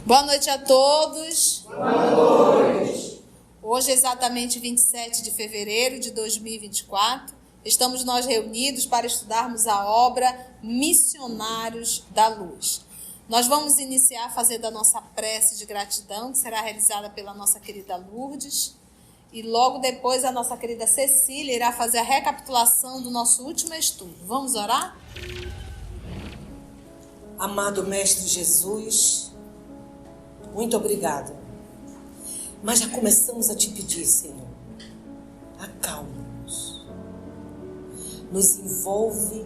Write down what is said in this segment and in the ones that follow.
Boa noite a todos. Boa noite. Hoje é exatamente 27 de fevereiro de 2024. Estamos nós reunidos para estudarmos a obra Missionários da Luz. Nós vamos iniciar fazendo a nossa prece de gratidão, que será realizada pela nossa querida Lourdes. E logo depois a nossa querida Cecília irá fazer a recapitulação do nosso último estudo. Vamos orar? Amado Mestre Jesus, muito obrigado. Mas já começamos a te pedir, Senhor, acalma-nos. Nos envolve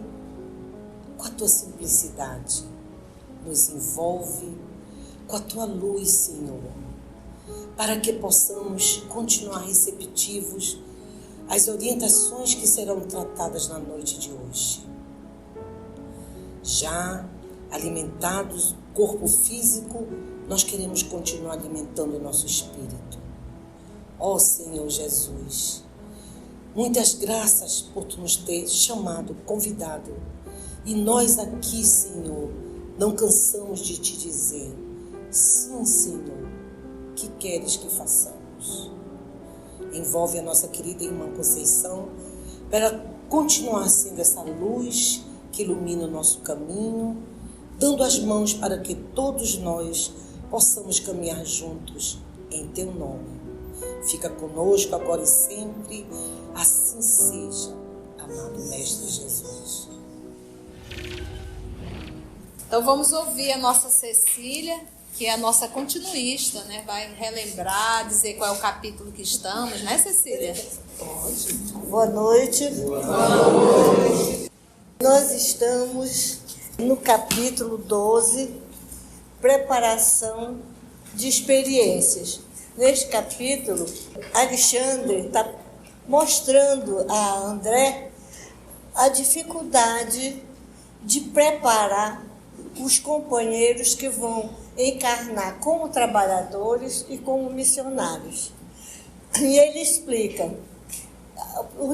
com a tua simplicidade. Nos envolve com a tua luz, Senhor, para que possamos continuar receptivos às orientações que serão tratadas na noite de hoje. Já alimentados, corpo físico, nós queremos continuar alimentando o nosso espírito. Ó Senhor Jesus, muitas graças por tu nos ter chamado, convidado. E nós aqui, Senhor, não cansamos de te dizer, sim, Senhor, que queres que façamos. Envolve a nossa querida irmã Conceição para continuar sendo essa luz que ilumina o nosso caminho, dando as mãos para que todos nós possamos caminhar juntos em teu nome. Fica conosco agora e sempre, assim seja, amado Mestre Jesus. Então vamos ouvir a nossa Cecília, que é a nossa continuista, né? Vai relembrar, dizer qual é o capítulo que estamos, né, Cecília? Pode. Boa noite. Boa noite. Nós estamos no capítulo 12, preparação de experiências. Neste capítulo, Alexandre está mostrando a André a dificuldade de preparar os companheiros que vão encarnar como trabalhadores e como missionários. E ele explica,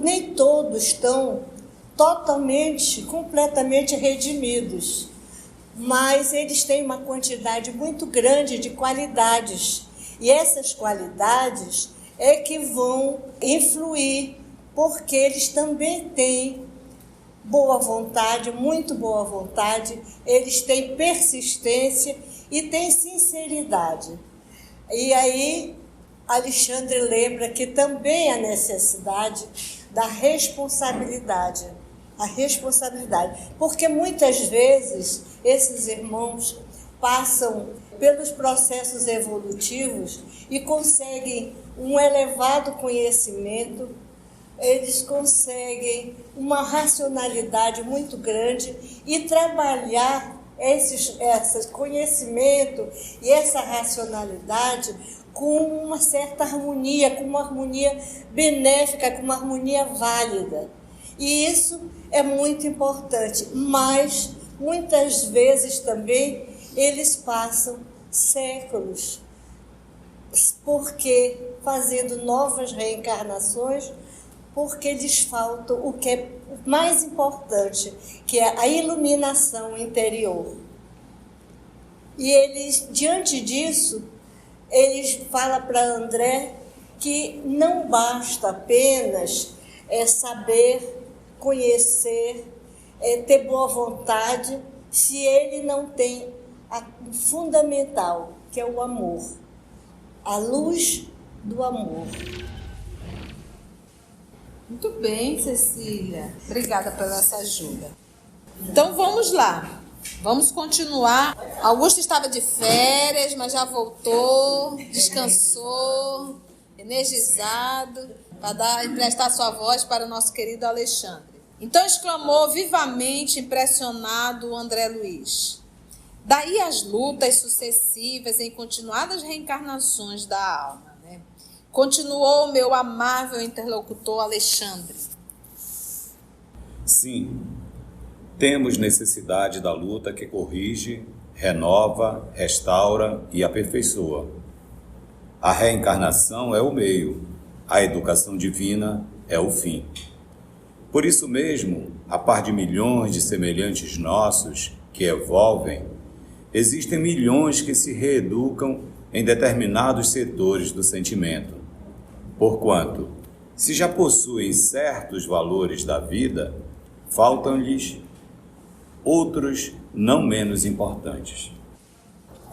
nem todos estão completamente redimidos, mas eles têm uma quantidade muito grande de qualidades. E essas qualidades é que vão influir, porque eles também têm boa vontade, muito boa vontade, eles têm persistência e têm sinceridade. E aí, Alexandre lembra que também a necessidade da responsabilidade. A responsabilidade. Porque muitas vezes esses irmãos passam pelos processos evolutivos e conseguem um elevado conhecimento, eles conseguem uma racionalidade muito grande e trabalhar esse conhecimento e essa racionalidade com uma certa harmonia, com uma harmonia benéfica, com uma harmonia válida. E isso é muito importante, mas muitas vezes também eles passam séculos, porque fazendo novas reencarnações, porque lhes falta o que é mais importante, que é a iluminação interior. E eles, diante disso, eles falam para André que não basta apenas saber, conhecer, ter boa vontade, se ele não tem o fundamental, que é o amor, a luz do amor. Muito bem, Cecília. Obrigada pela essa ajuda. Então vamos lá. Vamos continuar. Augusto estava de férias, mas já voltou, descansou, energizado, para emprestar sua voz para o nosso querido Alexandre. Então exclamou vivamente, impressionado, o André Luiz. Daí as lutas sucessivas em continuadas reencarnações da alma, né? Continuou meu amável interlocutor Alexandre. Sim, temos necessidade da luta que corrige, renova, restaura e aperfeiçoa. A reencarnação é o meio, A educação divina é o fim. Por isso mesmo, a par de milhões de semelhantes nossos que evolvem, existem milhões que se reeducam em determinados setores do sentimento. Porquanto, se já possuem certos valores da vida, faltam-lhes outros não menos importantes.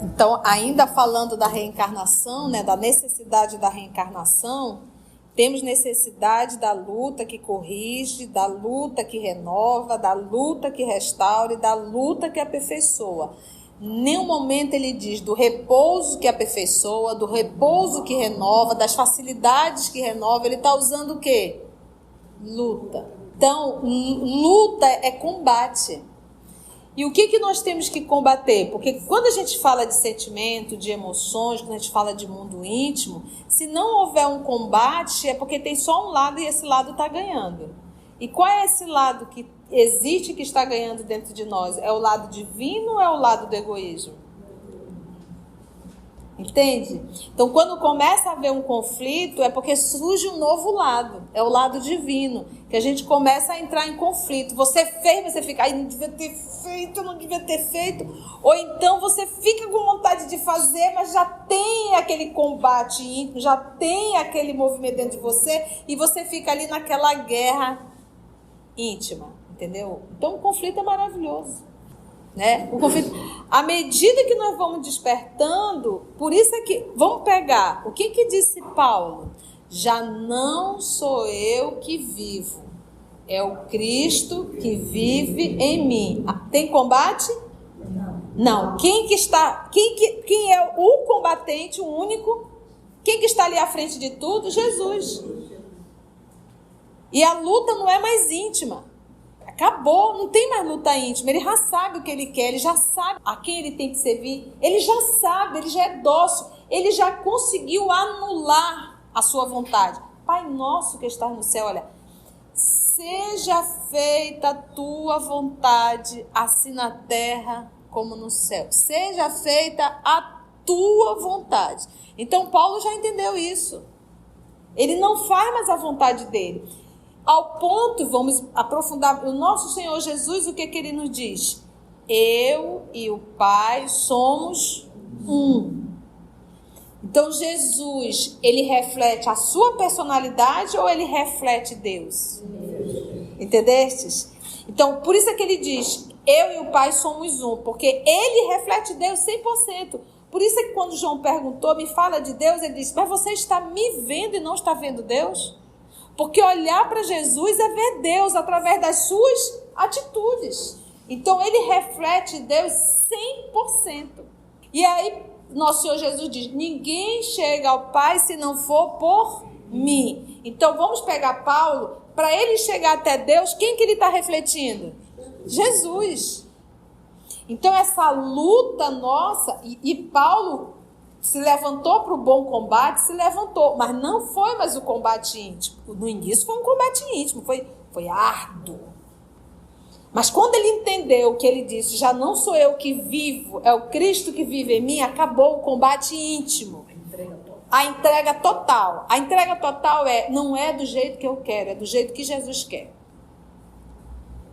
Então, ainda falando da reencarnação, né, da necessidade da reencarnação, temos necessidade da luta que corrige, da luta que renova, da luta que restaura e da luta que aperfeiçoa. Em nenhum momento ele diz do repouso que aperfeiçoa, do repouso que renova, das facilidades que renova. Ele está usando o quê? Luta. Então, luta é combate. E o que nós temos que combater? Porque quando a gente fala de sentimento, de emoções, quando a gente fala de mundo íntimo, se não houver um combate, é porque tem só um lado e esse lado está ganhando. E qual é esse lado que existe que está ganhando dentro de nós? É o lado divino ou é o lado do egoísmo? Entende? Então, quando começa a haver um conflito, é porque surge um novo lado. É o lado divino. Que a gente começa a entrar em conflito. Você fez, você fica, não devia ter feito, não devia ter feito. Ou então você fica com vontade de fazer, mas já tem aquele combate íntimo, já tem aquele movimento dentro de você, e você fica ali naquela guerra íntima. Entendeu? Então, o conflito é maravilhoso. Né? O conflito, à medida que nós vamos despertando, por isso é que, vamos pegar, o que disse Paulo? Já não sou eu que vivo, é o Cristo que vive em mim. Tem combate? Não. Quem é o combatente, o único? Quem que está ali à frente de tudo? Jesus. E a luta não é mais íntima. Acabou, não tem mais luta íntima. Ele já sabe o que ele quer, ele já sabe a quem ele tem que servir. Ele já sabe, ele já é dócil. Ele já conseguiu anular a sua vontade. Pai nosso que estás no céu, olha. Seja feita a tua vontade, assim na terra como no céu. Seja feita a tua vontade. Então Paulo já entendeu isso. Ele não faz mais a vontade dele. Ao ponto, vamos aprofundar, o nosso Senhor Jesus, o que ele nos diz? Eu e o Pai somos um. Então Jesus, ele reflete a sua personalidade ou ele reflete Deus? Entendestes? Então, por isso é que ele diz, eu e o Pai somos um, porque ele reflete Deus 100%. Por isso é que quando João perguntou, me fala de Deus, ele disse, mas você está me vendo e não está vendo Deus? Porque olhar para Jesus é ver Deus através das suas atitudes. Então, ele reflete Deus 100%. E aí, nosso Senhor Jesus diz, ninguém chega ao Pai se não for por mim. Então, vamos pegar Paulo, para ele chegar até Deus, quem que ele está refletindo? Jesus. Então, essa luta nossa, e Paulo se levantou para o bom combate, se levantou, mas não foi mais o combate íntimo. No início foi um combate íntimo, foi árduo. Mas quando ele entendeu o que ele disse, já não sou eu que vivo, é o Cristo que vive em mim, acabou o combate íntimo. A entrega total. A entrega total não é do jeito que eu quero, é do jeito que Jesus quer.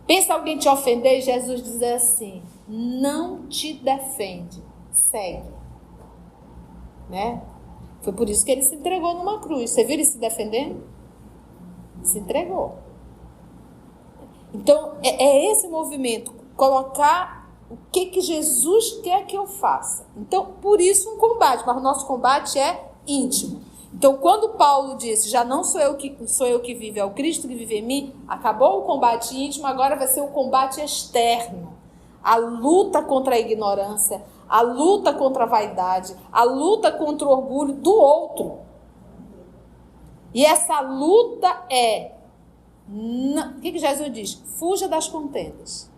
Pensa alguém te ofender e Jesus dizer assim, não te defende, segue. Né? Foi por isso que ele se entregou numa cruz. Você viu ele se defendendo? Se entregou. Então, é esse movimento, colocar o que Jesus quer que eu faça. Então, por isso um combate, mas o nosso combate é íntimo. Então, quando Paulo disse, já não sou eu que vive, é o Cristo que vive em mim, acabou o combate íntimo, agora vai ser o combate externo. A luta contra a ignorância, a luta contra a vaidade, a luta contra o orgulho do outro. E essa luta o que Jesus diz? Fuja das contendas.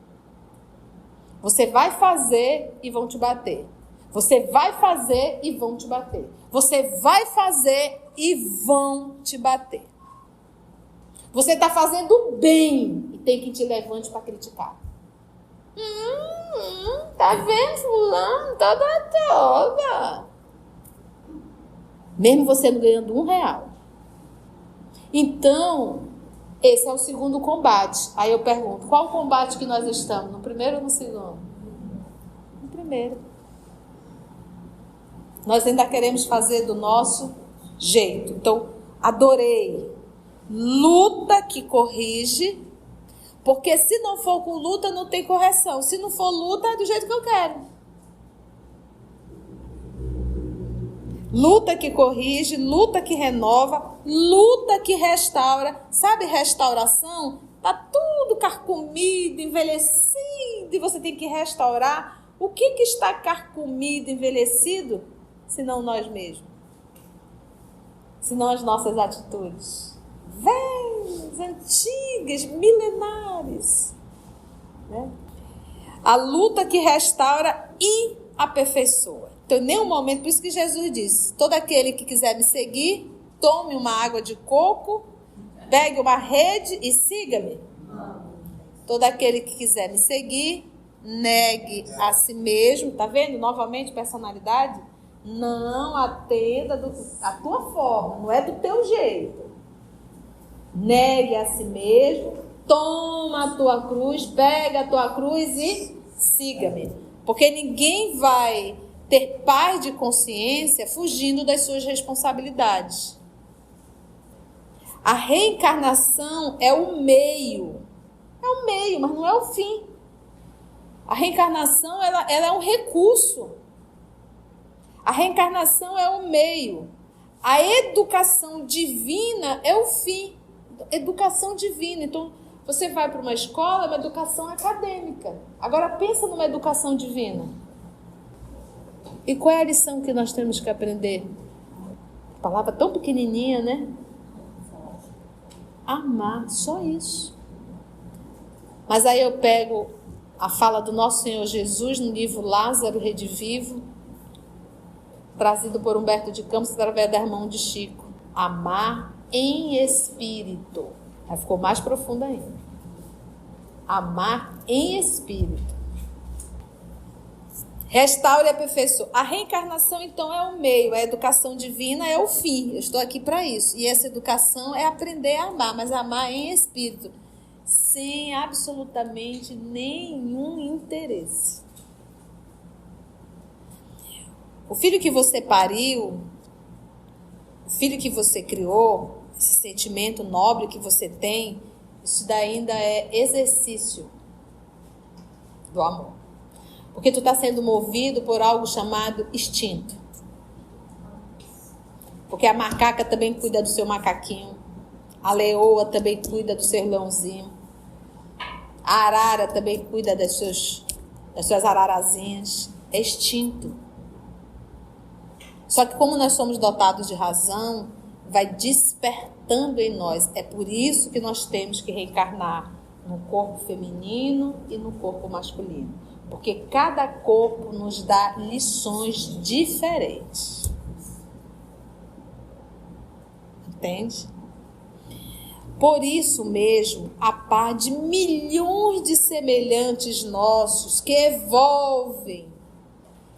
Você vai fazer e vão te bater. Você vai fazer e vão te bater. Você vai fazer e vão te bater. Você está fazendo bem e tem que te levante para criticar. Tá vendo fulano? Toda. Mesmo você não ganhando R$1, Então, esse é o segundo combate. Aí eu pergunto, qual o combate que nós estamos? No primeiro ou no segundo? No primeiro. Nós ainda queremos fazer do nosso jeito. Então, adorei. Luta que corrige, porque se não for com luta, não tem correção. Se não for luta, é do jeito que eu quero. Luta que corrige, luta que renova, luta que restaura. Sabe restauração? Tá tudo carcomido, envelhecido, e você tem que restaurar. O que está carcomido, envelhecido? Senão nós mesmos. Senão as nossas atitudes. Velhas, antigas, milenares. Né? A luta que restaura e aperfeiçoa. Então, em nenhum momento, por isso que Jesus disse, todo aquele que quiser me seguir, tome uma água de coco, pegue uma rede e siga-me. Todo aquele que quiser me seguir, negue a si mesmo. Tá vendo? Novamente, personalidade. Não atenda a tua forma, não é do teu jeito. Negue a si mesmo, toma a tua cruz, pega a tua cruz e siga-me. Porque ninguém vai ter paz de consciência fugindo das suas responsabilidades. A reencarnação é o meio. É o meio, mas não é o fim. A reencarnação ela é um recurso. A reencarnação é o meio. A educação divina é o fim. Educação divina. Então, você vai para uma escola, é uma educação acadêmica. Agora, pensa numa educação divina. E qual é a lição que nós temos que aprender? Palavra tão pequenininha, né? Amar, só isso. Mas aí eu pego a fala do nosso Senhor Jesus no livro Lázaro Redivivo, trazido por Humberto de Campos através da irmã de Chico. Amar em espírito. Aí ficou mais profundo ainda. Amar em espírito. Restaure e aperfeiçoe. A reencarnação, então, é o meio. A educação divina é o fim. Eu estou aqui para isso. E essa educação é aprender a amar, mas amar em espírito, sem absolutamente nenhum interesse. O filho que você pariu, o filho que você criou, esse sentimento nobre que você tem, isso daí ainda é exercício do amor. Porque tu está sendo movido por algo chamado instinto. Porque a macaca também cuida do seu macaquinho. A leoa também cuida do seu leãozinho. A arara também cuida das suas ararazinhas. É instinto. Só que como nós somos dotados de razão, vai despertando em nós. É por isso que nós temos que reencarnar no corpo feminino e no corpo masculino. Porque cada corpo nos dá lições diferentes. Entende? Por isso mesmo, a par de milhões de semelhantes nossos que evolvem,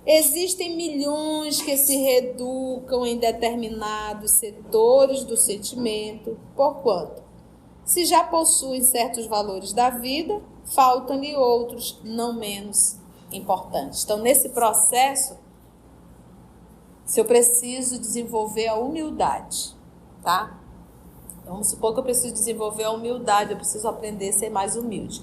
existem milhões que se reeducam em determinados setores do sentimento, porquanto, se já possuem certos valores da vida, faltam-lhe outros não menos importantes. Então, nesse processo, se eu preciso desenvolver a humildade, tá? Vamos supor que eu preciso desenvolver a humildade, eu preciso aprender a ser mais humilde.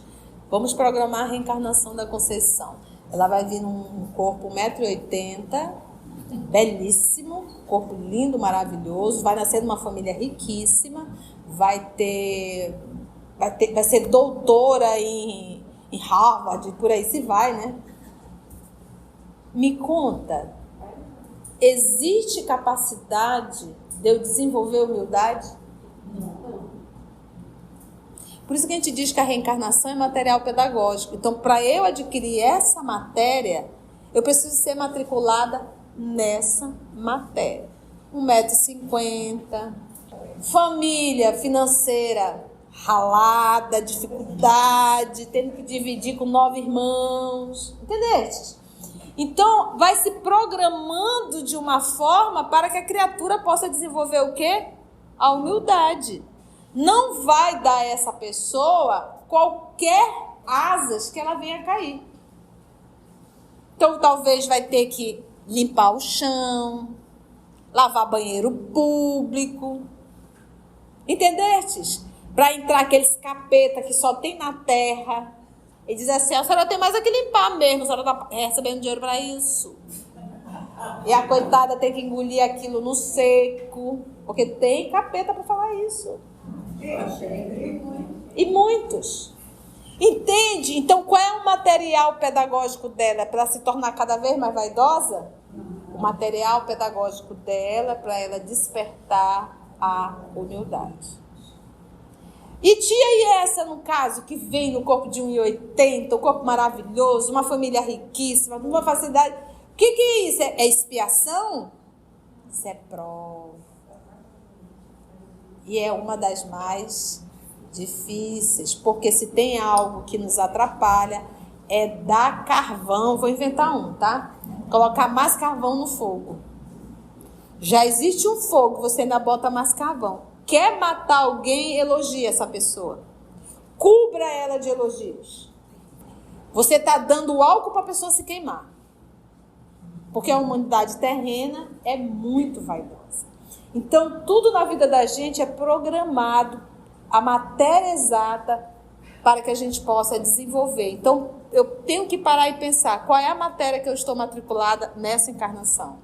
Vamos programar a reencarnação da Conceição. Ela vai vir num corpo 1,80 m, belíssimo, corpo lindo, maravilhoso, vai nascer numa família riquíssima, vai ser doutora em Harvard, por aí se vai, né? Me conta, existe capacidade de eu desenvolver humildade? Não. Por isso que a gente diz que a reencarnação é material pedagógico. Então, para eu adquirir essa matéria, eu preciso ser matriculada nessa matéria. 1,50 m, família financeira ralada, dificuldade, tendo que dividir com 9 irmãos, entendeste? Então, vai se programando de uma forma para que a criatura possa desenvolver o quê? A humildade. não vai dar a essa pessoa qualquer asas que ela venha cair. Então, talvez vai ter que limpar o chão, lavar banheiro público. Entendestes? Para entrar aqueles capeta que só tem na terra. Ele diz assim, a senhora tem mais a que limpar mesmo, a senhora está recebendo dinheiro para isso. E a coitada tem que engolir aquilo no seco, porque tem capeta para falar isso. E muitos. Entende? Então, qual é o material pedagógico dela para se tornar cada vez mais vaidosa? O material pedagógico dela é para ela despertar a humildade. E tia e essa, no caso, que vem no corpo de 1,80, um corpo maravilhoso, uma família riquíssima, uma facilidade. O que é isso? É expiação? Isso é prova. E é uma das mais difíceis, porque se tem algo que nos atrapalha, é dar carvão, vou inventar um, tá? Colocar mais carvão no fogo. Já existe um fogo, você ainda bota mais carvão. Quer matar alguém, elogia essa pessoa. Cubra ela de elogios. Você está dando álcool para a pessoa se queimar. Porque a humanidade terrena é muito vaidosa. Então, tudo na vida da gente é programado, a matéria exata, para que a gente possa desenvolver. Então, eu tenho que parar e pensar, qual é a matéria que eu estou matriculada nessa encarnação?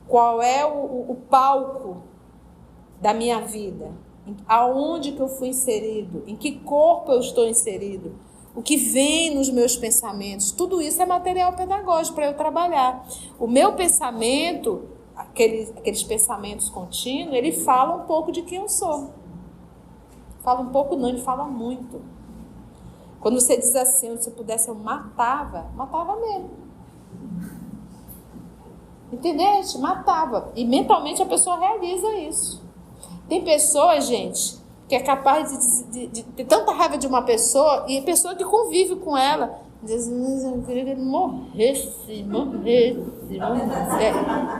Qual é o palco da minha vida? Aonde que eu fui inserido? Em que corpo eu estou inserido? O que vem nos meus pensamentos? Tudo isso é material pedagógico para eu trabalhar. O meu pensamento, aqueles pensamentos contínuos, ele fala um pouco de quem eu sou. Fala um pouco não, ele fala muito. Quando você diz assim, se eu pudesse eu matava mesmo. Entendeste? Matava. E mentalmente a pessoa realiza isso. Tem pessoas, gente, que é capaz de ter tanta raiva de uma pessoa, e a pessoa que convive com ela diz, eu queria que ele morresse.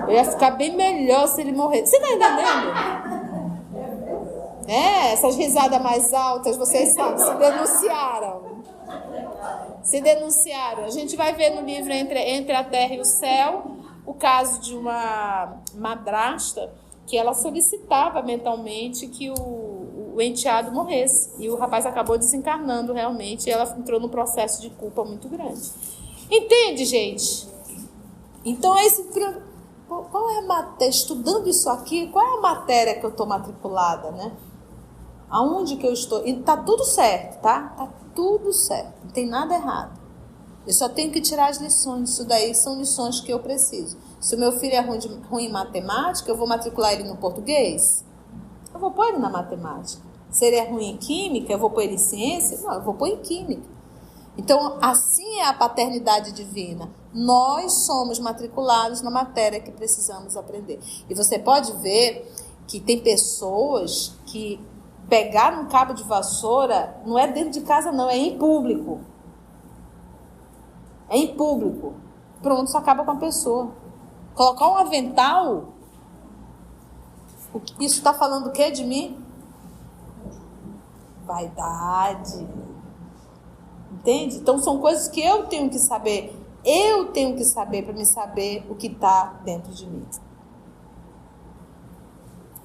Eu ia ficar bem melhor se ele morresse. Você está entendendo? Essas risadas mais altas, vocês sabem, se denunciaram. A gente vai ver no livro Entre a Terra e o Céu o caso de uma madrasta que ela solicitava mentalmente que o enteado morresse. E o rapaz acabou desencarnando realmente, e ela entrou num processo de culpa muito grande. Entende, gente? Então, qual é a matéria? Estudando isso aqui, qual é a matéria que eu estou matriculada, né? Aonde que eu estou? E tá tudo certo, tá? Tá tudo certo. Não tem nada errado. Eu só tenho que tirar as lições. Isso daí são lições que eu preciso. Se o meu filho é ruim em matemática, eu vou matricular ele no português? Eu vou pôr ele na matemática. Se ele é ruim em química, eu vou pôr ele em ciência? Não, eu vou pôr em química. Então, assim é a paternidade divina. Nós somos matriculados na matéria que precisamos aprender. E você pode ver que tem pessoas que pegar um cabo de vassoura não é dentro de casa, não, é em público. É em público. Pronto, isso acaba com a pessoa. Colocar um avental, isso está falando o que de mim? Vaidade. Entende? Então são coisas que eu tenho que saber. Eu tenho que saber para me saber o que está dentro de mim.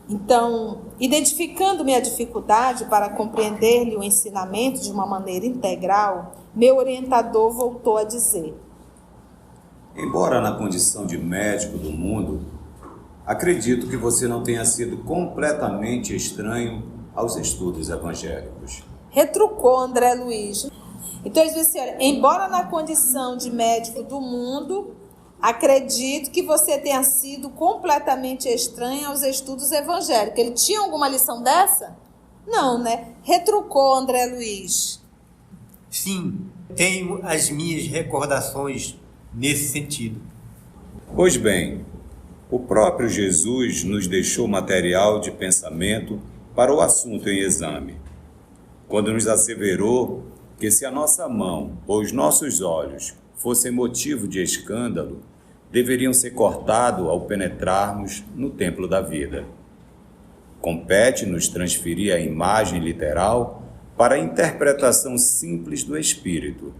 Então, identificando minha dificuldade para compreender-lhe o ensinamento de uma maneira integral, meu orientador voltou a dizer: embora na condição de médico do mundo, acredito que você não tenha sido completamente estranho aos estudos evangélicos. Retrucou André Luiz. Então, ele disse assim, olha, embora na condição de médico do mundo, acredito que você tenha sido completamente estranho aos estudos evangélicos. Ele tinha alguma lição dessa? Não, né? Retrucou André Luiz. Sim, tenho as minhas recordações nesse sentido. Pois bem, o próprio Jesus nos deixou material de pensamento para o assunto em exame, quando nos asseverou que se a nossa mão ou os nossos olhos fossem motivo de escândalo, deveriam ser cortados ao penetrarmos no templo da vida. Compete-nos transferir a imagem literal para a interpretação simples do espírito.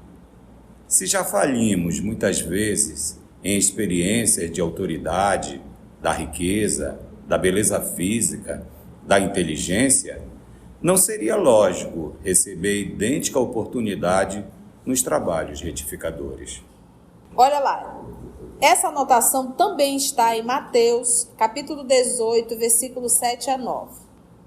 Se já falimos muitas vezes em experiências de autoridade, da riqueza, da beleza física, da inteligência, não seria lógico receber idêntica oportunidade nos trabalhos retificadores. Olha lá, essa anotação também está em Mateus, capítulo 18, versículos 7 a 9.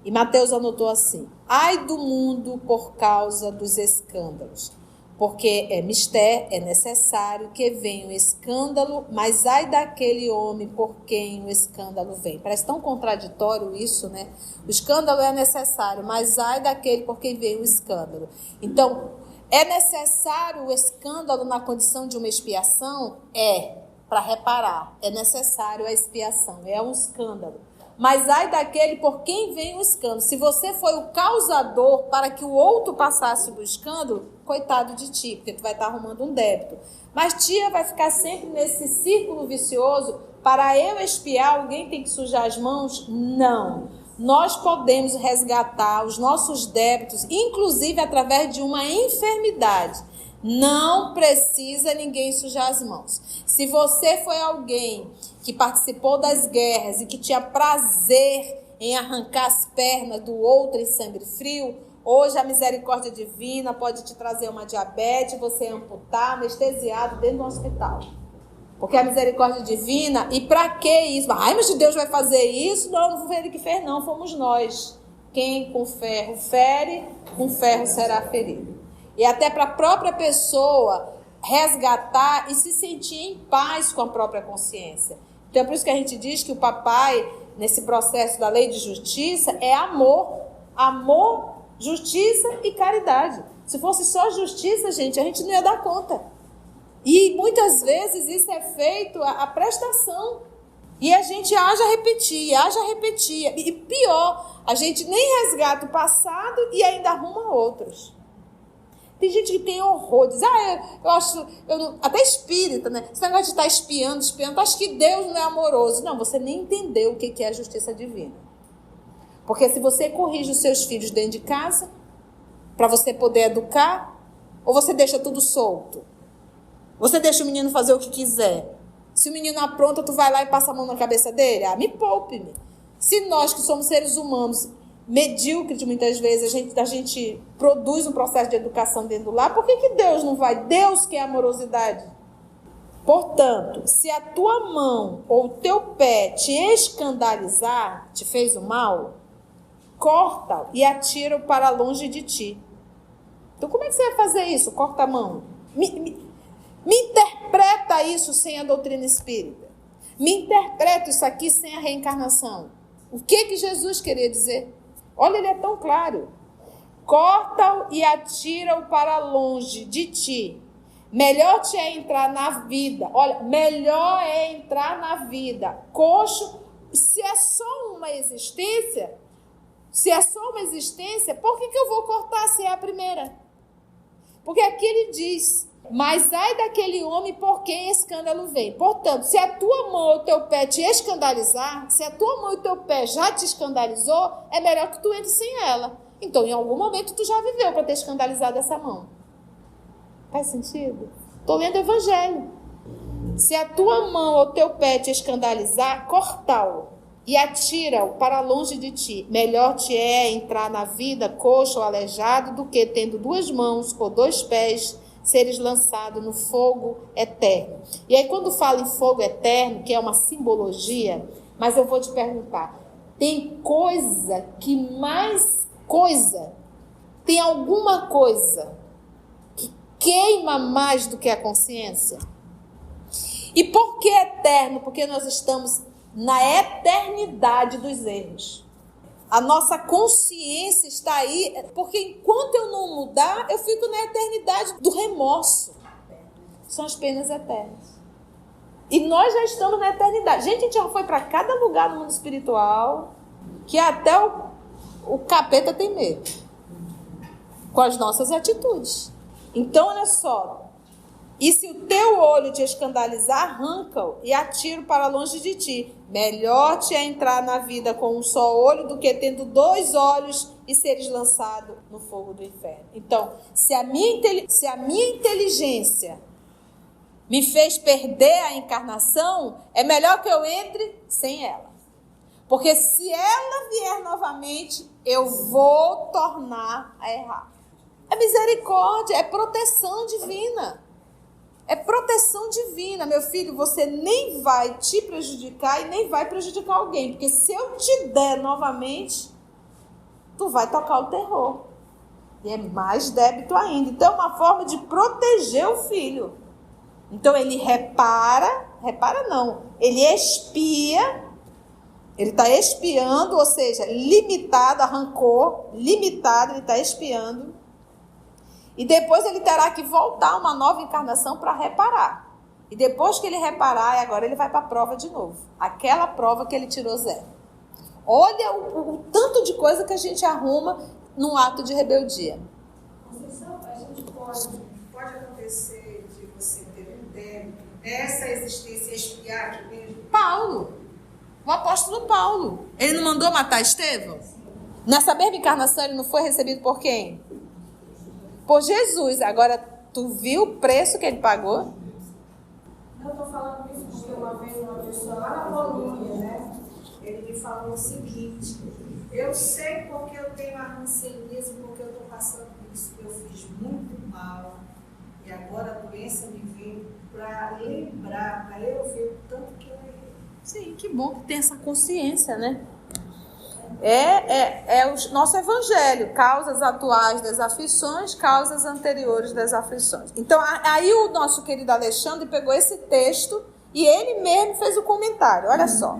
E Mateus anotou assim: ai do mundo por causa dos escândalos, porque é necessário que venha o escândalo, mas ai daquele homem por quem o escândalo vem. Parece tão contraditório isso, né? O escândalo é necessário, mas ai daquele por quem vem o escândalo. Então, é necessário o escândalo na condição de uma expiação? Para reparar. É necessário a expiação, é um escândalo. Mas ai daquele por quem vem o escândalo. Se você foi o causador para que o outro passasse do escândalo, coitado de ti, porque tu vai estar arrumando um débito. Mas tia vai ficar sempre nesse círculo vicioso. Para eu expiar, alguém tem que sujar as mãos? Não. Nós podemos resgatar os nossos débitos, inclusive através de uma enfermidade. Não precisa ninguém sujar as mãos. Se você foi alguém que participou das guerras e que tinha prazer em arrancar as pernas do outro em sangue frio, hoje a misericórdia divina pode te trazer uma diabetes, você amputar, anestesiado dentro do hospital. Porque a misericórdia divina, e para que isso? Ai, mas Deus vai fazer isso? Não foi ele que fez, não, fomos nós. Quem com ferro fere, com ferro será ferido. E até para a própria pessoa resgatar e se sentir em paz com a própria consciência. Então é por isso que a gente diz que o papai, nesse processo da lei de justiça, é amor. Amor, justiça e caridade. Se fosse só justiça, gente, a gente não ia dar conta. E muitas vezes isso é feito a prestação. E a gente haja repetir. E pior, a gente nem resgata o passado e ainda arruma outros. Tem gente que tem horror, diz, até espírita, né? Esse negócio de estar espiando, acho que Deus não é amoroso. Não, você nem entendeu o que é a justiça divina. Porque se você corrige os seus filhos dentro de casa, para você poder educar, ou você deixa tudo solto? Você deixa o menino fazer o que quiser. Se o menino apronta, tu vai lá e passa a mão na cabeça dele? Me poupe-me. Se nós que somos seres humanos, medíocres muitas vezes, a gente produz um processo de educação dentro do lar, por que Deus não vai? Deus que é amorosidade. Portanto, se a tua mão ou o teu pé te escandalizar, te fez o mal, corta-o e atira-o para longe de ti. Então como é que você vai fazer isso? Corta a mão. Me interpreta isso sem a doutrina espírita. Me interpreta isso aqui sem a reencarnação. O que Jesus queria dizer? Olha, ele é tão claro. Corta-o e atira-o para longe de ti. Melhor te é entrar na vida. Olha, melhor é entrar na vida. Coxo, se é só uma existência, por que eu vou cortar se é a primeira? Porque aqui ele diz, mas ai daquele homem por quem escândalo vem. Portanto, se a tua mão ou o teu pé te escandalizar, se a tua mão e o teu pé já te escandalizou, é melhor que tu entre sem ela. Então, em algum momento, tu já viveu para ter escandalizado essa mão. Faz sentido? Estou lendo o Evangelho. Se a tua mão ou o teu pé te escandalizar, corta-o e atira-o para longe de ti. Melhor te é entrar na vida coxo ou aleijado do que, tendo 2 mãos ou 2 pés, seres lançado no fogo eterno. E aí, quando fala em fogo eterno, que é uma simbologia, mas eu vou te perguntar, tem tem alguma coisa que queima mais do que a consciência? E por que eterno? Porque nós estamos na eternidade dos erros. A nossa consciência está aí, porque enquanto eu não mudar, eu fico na eternidade do remorso. São as penas eternas. E nós já estamos na eternidade. Gente, a gente já foi para cada lugar no mundo espiritual que até o capeta tem medo. Com as nossas atitudes. Então, olha só. E se o teu olho te escandalizar, arranca-o e atira para longe de ti. Melhor te é entrar na vida com um só olho do que tendo 2 olhos e seres lançado no fogo do inferno. Então, se a minha inteligência me fez perder a encarnação, é melhor que eu entre sem ela. Porque se ela vier novamente, eu vou tornar a errar. É misericórdia, é proteção divina. É proteção divina. Meu filho, você nem vai te prejudicar e nem vai prejudicar alguém. Porque se eu te der novamente, tu vai tocar o terror. E é mais débito ainda. Então é uma forma de proteger o filho. Então ele repara não, ele expia, ele está espiando, ou seja, limitado, arrancou, limitado, ele está espiando. E depois ele terá que voltar a uma nova encarnação para reparar. E depois que ele reparar, agora ele vai para a prova de novo. Aquela prova que ele tirou 0. Olha o tanto de coisa que a gente arruma num ato de rebeldia. A gente pode acontecer de você ter um débito nessa existência expiar aqui mesmo? Paulo, o apóstolo Paulo, ele não mandou matar Estevão? Nessa mesma encarnação ele não foi recebido por quem? Por Jesus. Agora, tu viu o preço que ele pagou? Eu estou falando isso porque uma vez uma pessoa lá na Polônia, né? Ele me falou o seguinte: eu sei porque eu tenho a rancenismo, porque eu estou passando por isso, que eu fiz muito mal. E agora a doença me veio para lembrar, para eu ver o tanto que eu errei. Sim, que bom que tem essa consciência, né? É o nosso evangelho, causas atuais das aflições, causas anteriores das aflições. Então, aí o nosso querido Alexandre pegou esse texto e ele mesmo fez o comentário. Olha só.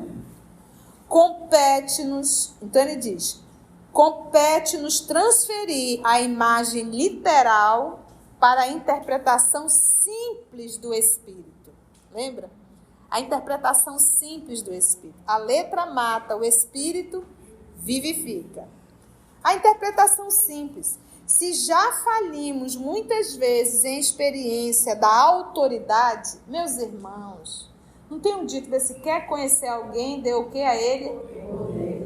Compete-nos, então ele diz, compete-nos transferir a imagem literal para a interpretação simples do Espírito. Lembra? A interpretação simples do Espírito. A letra mata, o Espírito vivifica. A interpretação simples. Se já falimos muitas vezes em experiência da autoridade, meus irmãos, não tem um dito desse: quer conhecer alguém, dê o que a ele?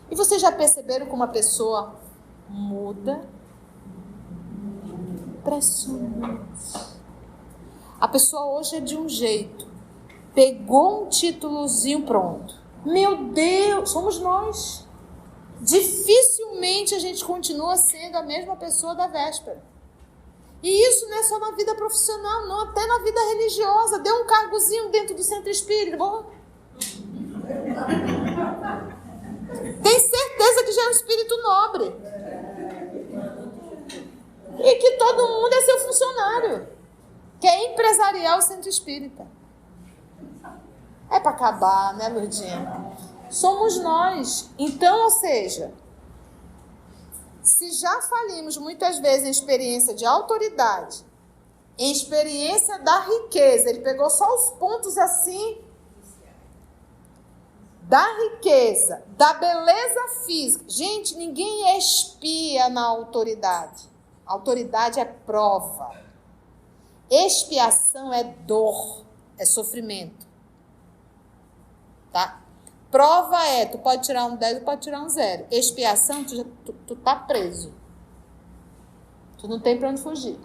E vocês já perceberam como a pessoa muda? Impressionante. A pessoa hoje é de um jeito. Pegou um títulozinho, pronto. Meu Deus, somos nós. Dificilmente a gente continua sendo a mesma pessoa da véspera. E isso não é só na vida profissional, não, até na vida religiosa. Deu um cargozinho dentro do centro espírita. Tem certeza que já é um espírito nobre. E que todo mundo é seu funcionário. Quer empresariar o centro espírita. É para acabar, né, Lourdinha? Somos nós. Então, ou seja, se já falimos muitas vezes em experiência de autoridade, em experiência da riqueza, ele pegou só os pontos assim, da riqueza, da beleza física. Gente, ninguém expia na autoridade. Autoridade é prova. Expiação é dor, é sofrimento. Tá? Prova é, tu pode tirar um 10, tu pode tirar um 0. Expiação, tu tá preso. Tu não tem pra onde fugir.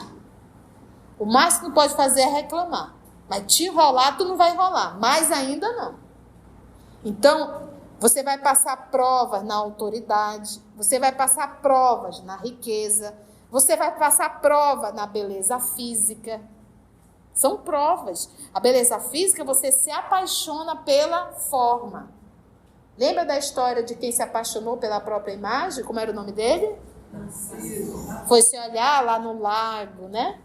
O máximo que pode fazer é reclamar. Mas te enrolar, tu não vai enrolar. Mais ainda não. Então, você vai passar provas na autoridade. Você vai passar provas na riqueza. Você vai passar prova na beleza física. São provas. A beleza física, você se apaixona pela forma. Lembra da história de quem se apaixonou pela própria imagem? Como era o nome dele? Foi se olhar lá no lago, né?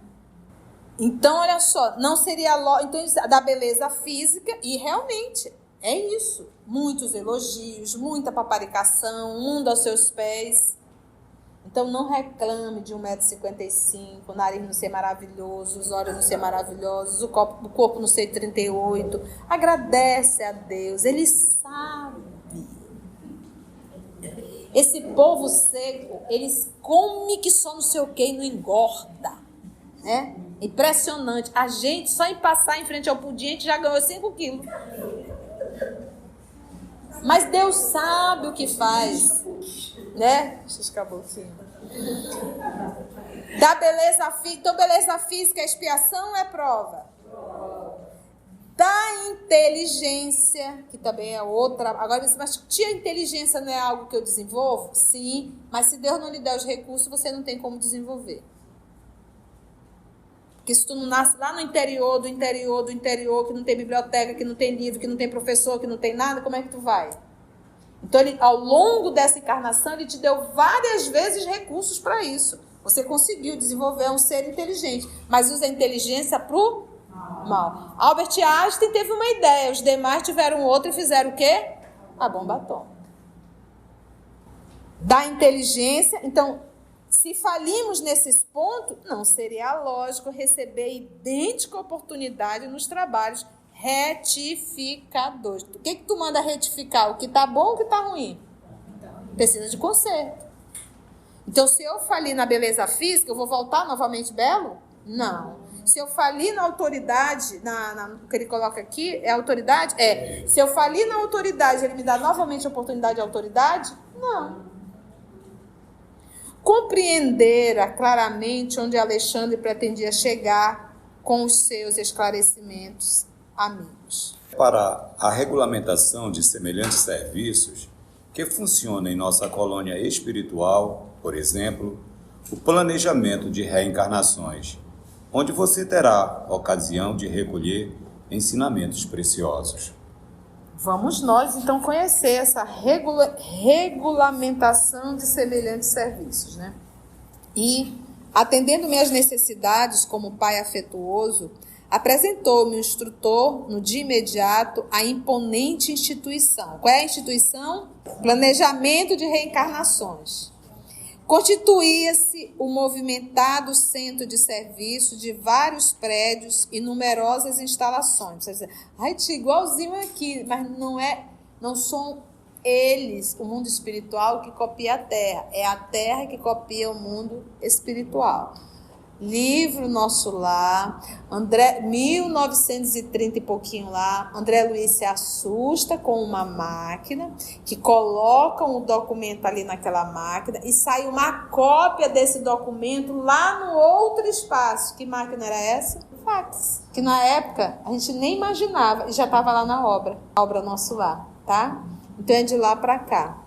Então, olha só, não seria então, da beleza física, e realmente é isso. Muitos elogios, muita paparicação, mundo aos seus pés. Então, não reclame de 1,55 m, o nariz não ser maravilhoso, os olhos não ser maravilhosos, o corpo não ser 38. Agradece a Deus, Ele sabe. Esse povo seco, eles comem que só não sei o que e não engorda, né? Impressionante. A gente, só em passar em frente ao pudim, a gente já ganhou 5 quilos. Mas Deus sabe o que faz, né? Acabou aqui. Da beleza física. Então, beleza física é expiação ou é prova? Da inteligência, que também é outra. Agora, mas tia, inteligência não é algo que eu desenvolvo? Sim, mas se Deus não lhe der os recursos, você não tem como desenvolver. Porque se tu não nasce lá no interior, que não tem biblioteca, que não tem livro, que não tem professor, que não tem nada, como é que tu vai? Então, ele, ao longo dessa encarnação, ele te deu várias vezes recursos para isso. Você conseguiu desenvolver um ser inteligente, mas usa a inteligência para o mal. Albert Einstein teve uma ideia, os demais tiveram outra e fizeram o quê? A bomba atômica. Da inteligência, então, se falimos nesses pontos, não seria lógico receber idêntica oportunidade nos trabalhos retificadores. O que tu manda retificar? O que está bom ou o que está ruim? Precisa de conserto. Então, se eu falir na beleza física, eu vou voltar novamente belo? Não. Se eu falir na autoridade, o que ele coloca aqui, é autoridade? É. Se eu falir na autoridade, ele me dá novamente a oportunidade de autoridade? Não. Compreendera claramente onde Alexandre pretendia chegar com os seus esclarecimentos amigos. Para a regulamentação de semelhantes serviços que funcionam em nossa colônia espiritual, por exemplo, o planejamento de reencarnações, onde você terá ocasião de recolher ensinamentos preciosos. Vamos nós, então, conhecer essa regulamentação de semelhantes serviços, né? E, atendendo minhas necessidades como pai afetuoso, apresentou-me o instrutor, no dia imediato, a imponente instituição. Qual é a instituição? Planejamento de reencarnações. Constituía-se o movimentado centro de serviço de vários prédios e numerosas instalações. Você diz, ai, tia, igualzinho aqui, mas não são eles, o mundo espiritual, que copia a Terra. É a Terra que copia o mundo espiritual. Livro Nosso Lar, 1930 e pouquinho lá, André Luiz se assusta com uma máquina, que colocam o documento ali naquela máquina e sai uma cópia desse documento lá no outro espaço. Que máquina era essa? Fax. Que na época a gente nem imaginava e já estava lá na obra. A obra Nosso Lar, tá? Então é de lá para cá.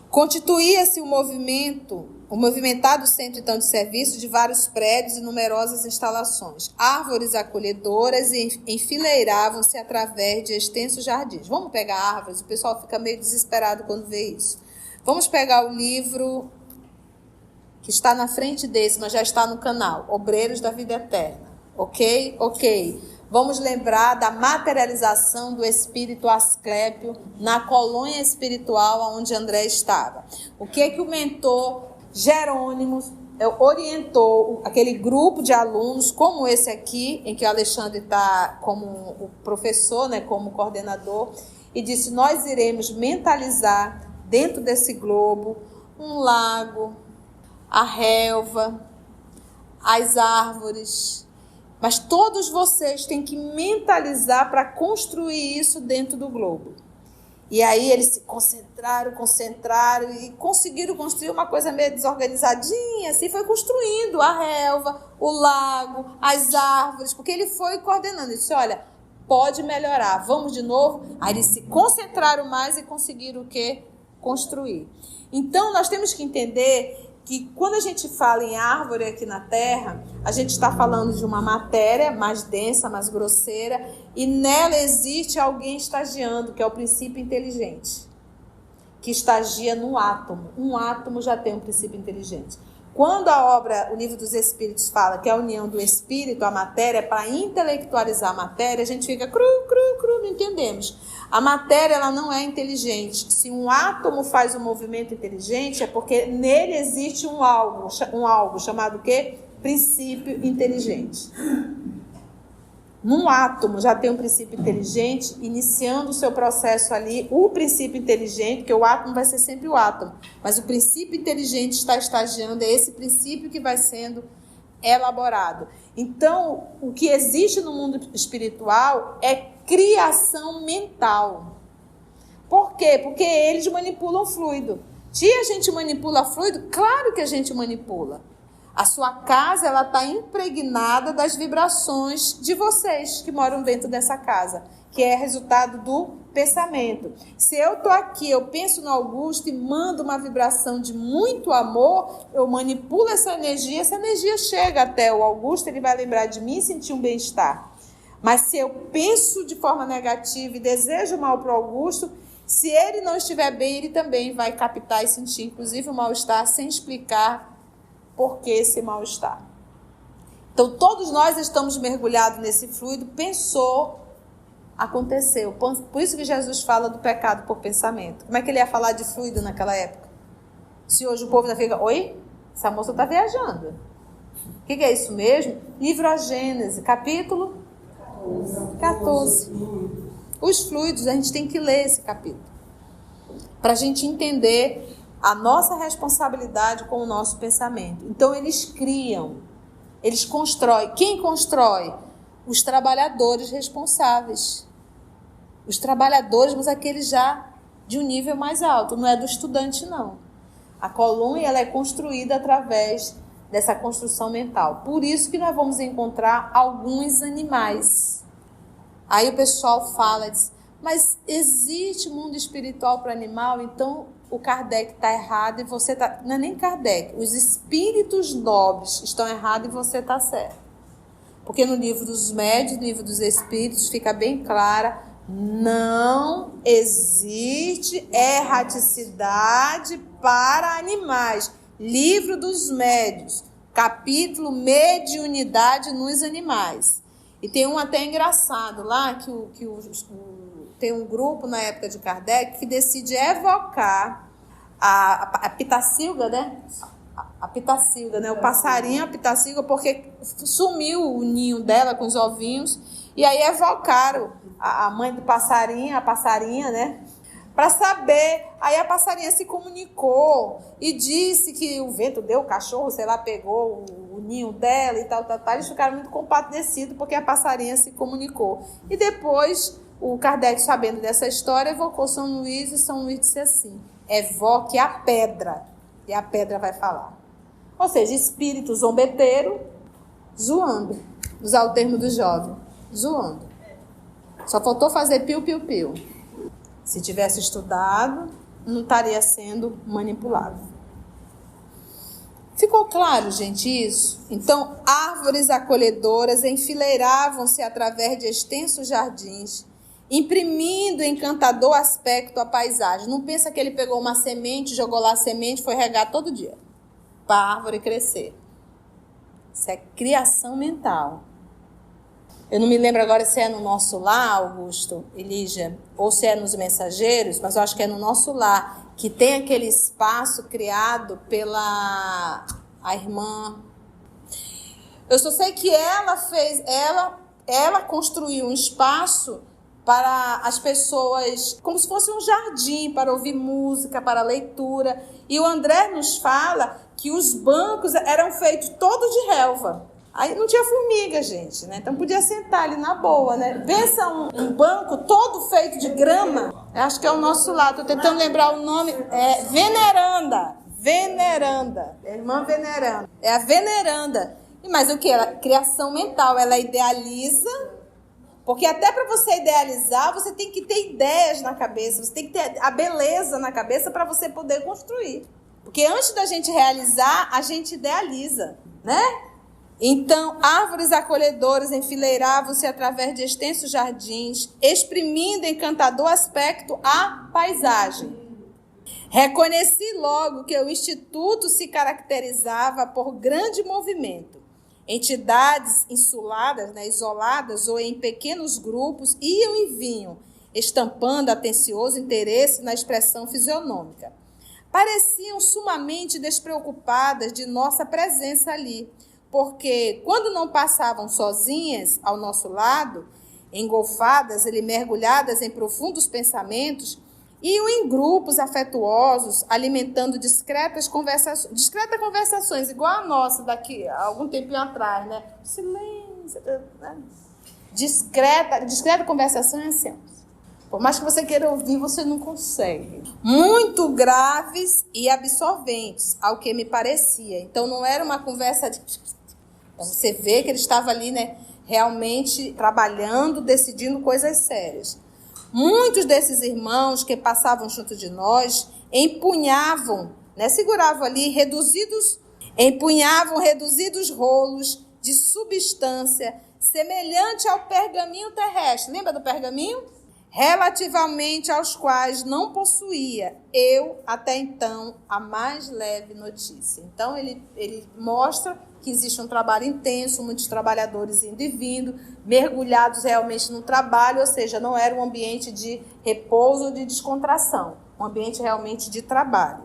Constituía-se o movimentado centro então de serviço de vários prédios e numerosas instalações. Árvores acolhedoras enfileiravam-se através de extensos jardins. Vamos pegar árvores? O pessoal fica meio desesperado quando vê isso. Vamos pegar o livro que está na frente desse, mas já está no canal, Obreiros da Vida Eterna. Ok? Ok. Vamos lembrar da materialização do espírito Asclépio na colônia espiritual onde André estava. O que o mentor Jerônimo orientou aquele grupo de alunos, como esse aqui, em que o Alexandre está como o professor, né, como coordenador, e disse, nós iremos mentalizar dentro desse globo um lago, a relva, as árvores. Mas todos vocês têm que mentalizar para construir isso dentro do globo. E aí eles se concentraram e conseguiram construir uma coisa meio desorganizadinha, assim, foi construindo a relva, o lago, as árvores, porque ele foi coordenando. Ele disse, olha, pode melhorar, vamos de novo. Aí eles se concentraram mais e conseguiram o quê? Construir. Então, nós temos que entender que quando a gente fala em árvore aqui na Terra, a gente está falando de uma matéria mais densa, mais grosseira, e nela existe alguém estagiando, que é o princípio inteligente, que estagia no átomo. Um átomo já tem um princípio inteligente. Quando a obra, o Livro dos Espíritos fala que a união do espírito à matéria é para intelectualizar a matéria, a gente fica cru, não entendemos. A matéria ela não é inteligente. Se um átomo faz um movimento inteligente, é porque nele existe um algo chamado o quê? Princípio inteligente. Num átomo já tem um princípio inteligente, iniciando o seu processo ali, o princípio inteligente, porque o átomo vai ser sempre o átomo, mas o princípio inteligente está estagiando, é esse princípio que vai sendo elaborado. Então, o que existe no mundo espiritual é criação mental. Por quê? Porque eles manipulam fluido. Se a gente manipula fluido, claro que a gente manipula. A sua casa, ela está impregnada das vibrações de vocês que moram dentro dessa casa, que é resultado do pensamento. Se eu estou aqui, eu penso no Augusto e mando uma vibração de muito amor, eu manipulo essa energia chega até o Augusto, ele vai lembrar de mim e sentir um bem-estar. Mas se eu penso de forma negativa e desejo mal para o Augusto, se ele não estiver bem, ele também vai captar e sentir, inclusive, o mal-estar sem explicar por que esse mal-estar. Então, todos nós estamos mergulhados nesse fluido, pensou, aconteceu. Por isso que Jesus fala do pecado por pensamento. Como é que ele ia falar de fluido naquela época? Se hoje o povo fica, oi, essa moça está viajando. O que é isso mesmo? Livro a Gênesis, capítulo 14. Os fluidos, a gente tem que ler esse capítulo, para a gente entender a nossa responsabilidade com o nosso pensamento. Então, eles criam, eles constroem. Quem constrói? Os trabalhadores responsáveis. Os trabalhadores, mas aqueles já de um nível mais alto, não é do estudante, não. A colônia, ela é construída através dessa construção mental. Por isso que nós vamos encontrar alguns animais. Aí o pessoal fala, diz, mas existe mundo espiritual para animal? Então o Kardec está errado e você está... Não é nem Kardec, os espíritos nobres estão errados e você está certo. Porque no livro dos médiuns, no livro dos espíritos, fica bem clara, não existe erraticidade para animais. Livro dos médiuns, capítulo Mediunidade nos animais. E tem um até engraçado lá, tem um grupo na época de Kardec que decide evocar a pitacilga, né? A pitacilga, né? O passarinho, a pitacilga, porque sumiu o ninho dela com os ovinhos, e aí evocaram a mãe do passarinho, a passarinha, né? Para saber, aí a passarinha se comunicou e disse que o vento deu, o cachorro, sei lá, pegou o ninho dela e tal. Eles ficaram muito compadecidos porque a passarinha se comunicou. E depois, o Kardec, sabendo dessa história, evocou São Luís e São Luís disse assim, evoque a pedra, e a pedra vai falar. Ou seja, espírito zombeteiro zoando, usar o termo do jovem, zoando. Só faltou fazer piu-piu-piu. Se tivesse estudado, não estaria sendo manipulado. Ficou claro, gente, isso? Então, árvores acolhedoras enfileiravam-se através de extensos jardins, imprimindo encantador aspecto à paisagem. Não pensa que ele pegou uma semente, jogou lá a semente e foi regar todo dia para a árvore crescer. Isso é criação mental. Eu não me lembro agora se é no Nosso Lar, Augusto e Lígia, ou se é nos Mensageiros, mas eu acho que é no Nosso Lar, que tem aquele espaço criado pela a irmã. Eu só sei que ela construiu um espaço para as pessoas, como se fosse um jardim, para ouvir música, para leitura. E o André nos fala que os bancos eram feitos todos de relva. Aí não tinha formiga, gente, né? Então podia sentar ali na boa, né? Pensa um banco todo feito de grama. Acho que é o Nosso Lar. Estou tentando lembrar o nome. É Veneranda. Irmã Veneranda. É a Veneranda. Mas o que? Criação mental. Ela idealiza. Porque até para você idealizar, você tem que ter ideias na cabeça. Você tem que ter a beleza na cabeça para você poder construir. Porque antes da gente realizar, a gente idealiza, né? Então, árvores acolhedoras enfileiravam-se através de extensos jardins, exprimindo encantador aspecto à paisagem. Reconheci logo que o Instituto se caracterizava por grande movimento. Entidades insuladas, né, isoladas ou em pequenos grupos, iam e vinham, estampando atencioso interesse na expressão fisionômica. Pareciam sumamente despreocupadas de nossa presença ali, porque quando não passavam sozinhas ao nosso lado, engolfadas e mergulhadas em profundos pensamentos, Iam em grupos afetuosos, alimentando discretas conversações, igual a nossa daqui, há algum tempinho atrás, né? Silêncio. Né? Discreta conversação é assim. Por mais que você queira ouvir, você não consegue. Muito graves e absorventes, ao que me parecia. Então, não era uma conversa de... Então, você vê que ele estava ali, né, realmente trabalhando, decidindo coisas sérias. Muitos desses irmãos que passavam junto de nós empunhavam, né, seguravam ali reduzidos rolos de substância semelhante ao pergaminho terrestre. Lembra do pergaminho? Relativamente aos quais não possuía eu, até então, a mais leve notícia. Então, ele mostra que existe um trabalho intenso, muitos trabalhadores indo e vindo, mergulhados realmente no trabalho, ou seja, não era um ambiente de repouso ou de descontração, um ambiente realmente de trabalho.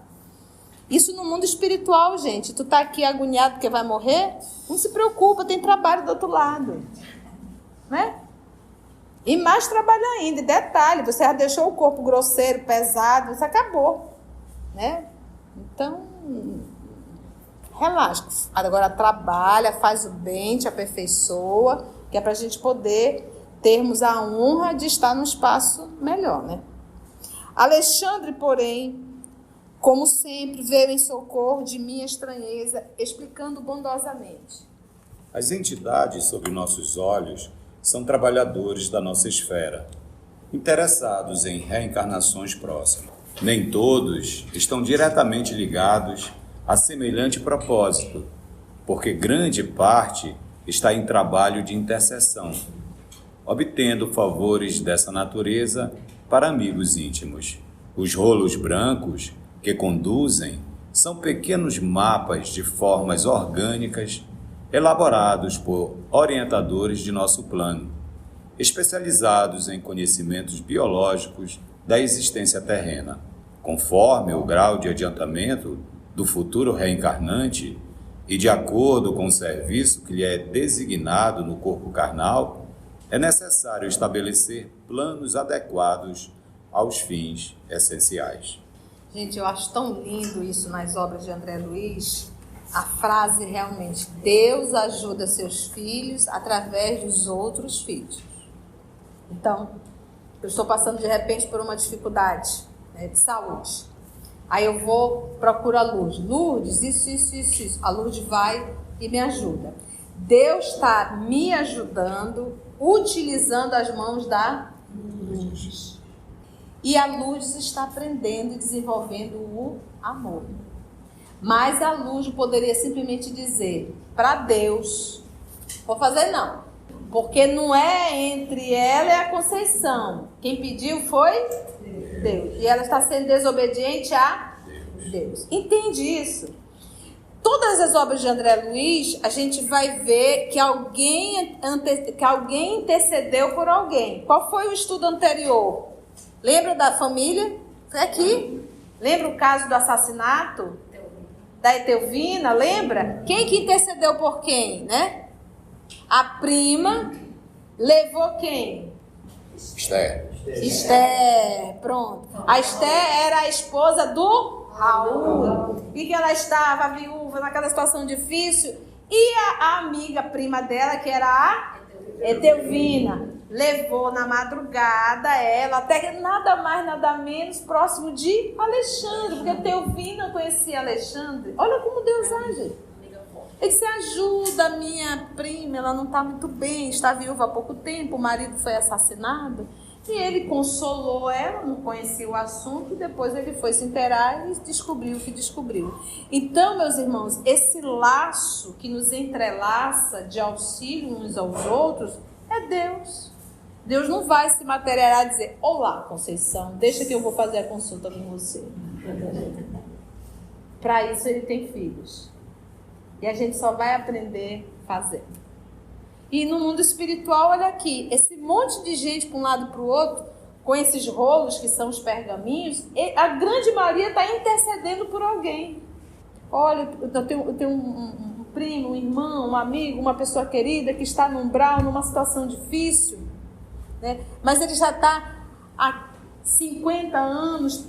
Isso no mundo espiritual, gente. Tu tá aqui agoniado porque vai morrer? Não se preocupa, tem trabalho do outro lado. Né? E mais trabalho ainda. E detalhe, você já deixou o corpo grosseiro, pesado, isso acabou. Né? Então, relaxa. Agora trabalha, faz o bem, te aperfeiçoa, que é para a gente poder termos a honra de estar num espaço melhor. Né? Alexandre, porém, como sempre, veio em socorro de minha estranheza, explicando bondosamente. As entidades sob nossos olhos são trabalhadores da nossa esfera, interessados em reencarnações próximas. Nem todos estão diretamente ligados a semelhante propósito, porque grande parte está em trabalho de intercessão, obtendo favores dessa natureza para amigos íntimos. Os rolos brancos que conduzem são pequenos mapas de formas orgânicas elaborados por orientadores de nosso plano, especializados em conhecimentos biológicos da existência terrena. Conforme o grau de adiantamento do futuro reencarnante e de acordo com o serviço que lhe é designado no corpo carnal, é necessário estabelecer planos adequados aos fins essenciais. Gente, eu acho tão lindo isso nas obras de André Luiz, a frase realmente, Deus ajuda seus filhos através dos outros filhos. Então, eu estou passando de repente por uma dificuldade, né, de saúde. Aí eu vou, procuro a Lourdes. Lourdes, isso. A Lourdes vai e me ajuda. Deus está me ajudando, utilizando as mãos da Lourdes. E a Lourdes está aprendendo e desenvolvendo o amor. Mas a Lourdes poderia simplesmente dizer para Deus, vou fazer não, porque não é entre ela e a Conceição. Quem pediu foi Deus. E ela está sendo desobediente a Deus. Entende isso? Todas as obras de André Luiz, a gente vai ver que alguém intercedeu por alguém. Qual foi o estudo anterior? Lembra da família? Foi aqui. Lembra o caso do assassinato da Etelvina? Lembra? Quem que intercedeu por quem, né? A prima levou quem? Esther, pronto. A Esther era a esposa do Raul. E que ela estava viúva naquela situação difícil. E a amiga prima dela, que era a Etelvina, levou na madrugada ela, até nada mais, nada menos, próximo de Alexandre, porque Etelvina conhecia Alexandre. Olha como Deus age. Ele disse, ajuda a minha prima, ela não está muito bem, está viúva há pouco tempo, o marido foi assassinado. E ele consolou ela, não conhecia o assunto, e depois ele foi se inteirar e descobriu o que descobriu. Então, meus irmãos, esse laço que nos entrelaça de auxílio uns aos outros é Deus. Deus não vai se materializar e dizer, olá, Conceição, deixa que eu vou fazer a consulta com você. Para isso ele tem filhos. E a gente só vai aprender fazendo. E no mundo espiritual, olha aqui, esse monte de gente para um lado e para o outro, com esses rolos que são os pergaminhos, a grande maioria está intercedendo por alguém. Olha, eu tenho um primo, um irmão, um amigo, uma pessoa querida que está no umbral, numa situação difícil, né? Mas ele já está há 50 anos,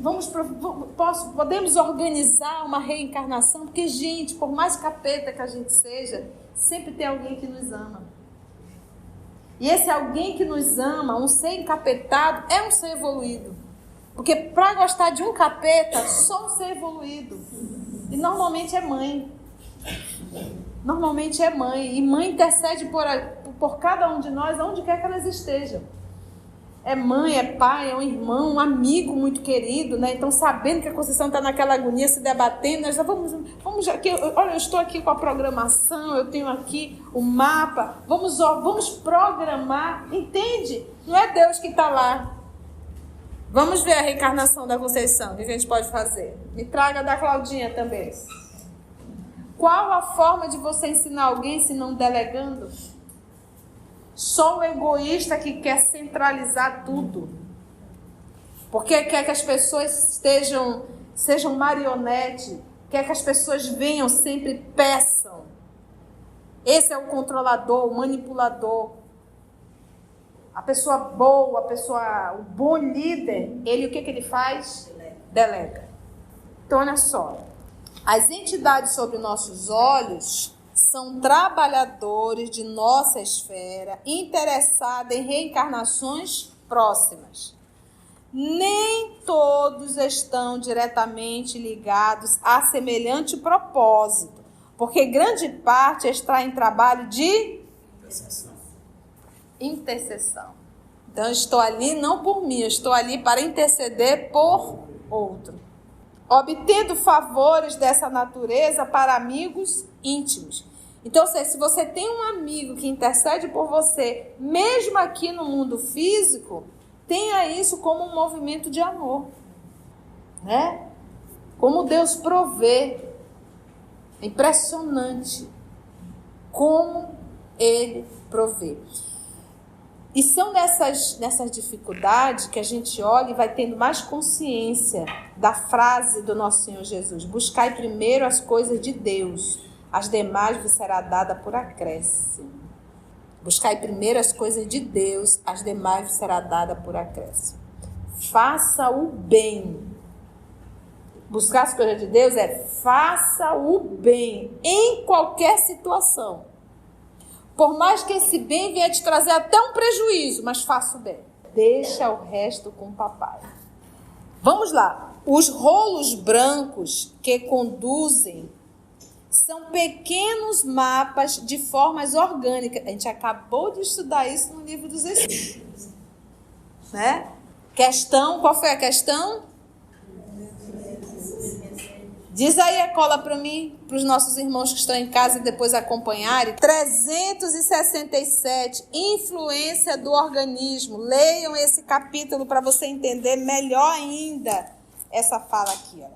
podemos organizar uma reencarnação, porque, gente, por mais capeta que a gente seja, sempre tem alguém que nos ama. E esse alguém que nos ama, um ser encapetado, é um ser evoluído. Porque para gostar de um capeta, só um ser evoluído. E normalmente é mãe. Normalmente é mãe. E mãe intercede por cada um de nós, onde quer que elas estejam. É mãe, é pai, é um irmão, um amigo muito querido, né? Então, sabendo que a Conceição está naquela agonia, se debatendo, nós já vamos aqui, olha, eu estou aqui com a programação, eu tenho aqui o mapa, vamos programar, entende? Não é Deus que está lá. Vamos ver a reencarnação da Conceição, o que a gente pode fazer? Me traga da Claudinha também. Qual a forma de você ensinar alguém se não delegando? Só o egoísta que quer centralizar tudo. Porque quer que as pessoas sejam marionete, quer que as pessoas venham, sempre peçam. Esse é o controlador, o manipulador. A pessoa boa, o bom líder, ele o que ele faz? Delega. Então, olha só. As entidades sob nossos olhos são trabalhadores de nossa esfera, interessados em reencarnações próximas. Nem todos estão diretamente ligados a semelhante propósito, porque grande parte está em trabalho de intercessão. Então, eu estou ali não por mim, eu estou ali para interceder por outro. Obtendo favores dessa natureza para amigos íntimos. Então, se você tem um amigo que intercede por você, mesmo aqui no mundo físico, tenha isso como um movimento de amor, né? Como Deus provê. É impressionante como Ele provê. E são nessas dificuldades que a gente olha e vai tendo mais consciência da frase do nosso Senhor Jesus: buscai primeiro as coisas de Deus, as demais vos será dada por acréscimo. Buscai primeiro as coisas de Deus, as demais vos será dada por acréscimo. Faça o bem. Buscar as coisas de Deus é faça o bem em qualquer situação. Por mais que esse bem venha te trazer até um prejuízo, mas faça o bem. Deixa o resto com o papai. Vamos lá. Os rolos brancos que conduzem são pequenos mapas de formas orgânicas. A gente acabou de estudar isso no livro dos Espíritos. Né? Qual foi a questão? Diz aí a cola para mim, para os nossos irmãos que estão em casa e depois acompanharem. 367, influência do organismo. Leiam esse capítulo para você entender melhor ainda essa fala aqui. Ó.